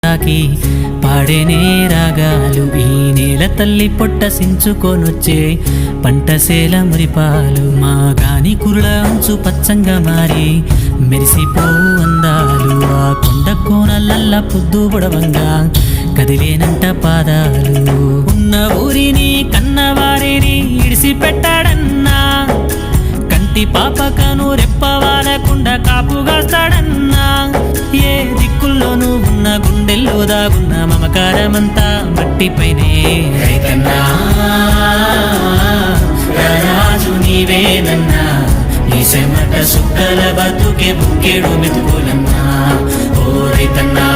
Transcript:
తాకి పాడేనే రాగాలు. ఈ నేల తల్లి పొట్ట సించుకొనొచ్చే పంటసేల మురిపాలు. మా గాని కురుల అంచు పచ్చంగా మారి మెరిసిపో అందాలు. ఆ కొండ కోనలల్ల పొద్దు పొడవంగా కదిలేనంట పాదాలు. ఉన్న ఊరిని కన్నవారిని ఇడిసి పెట్టాడన్నా, కంటి పాపకను రెప్పవాలకుండా కాపుగాస్తాడన్నా. ఏ దిక్కుల్లోనూ ఉన్న గుండెల్లో దాగున్న మమకారమంతా మట్టిపైనే. రైతన్నా రాజు నీవేనన్నా, నీ చెమట సుక్కల బతుకే బుక్కెడు మెతుకులన్నా. ఓ రైతన్నా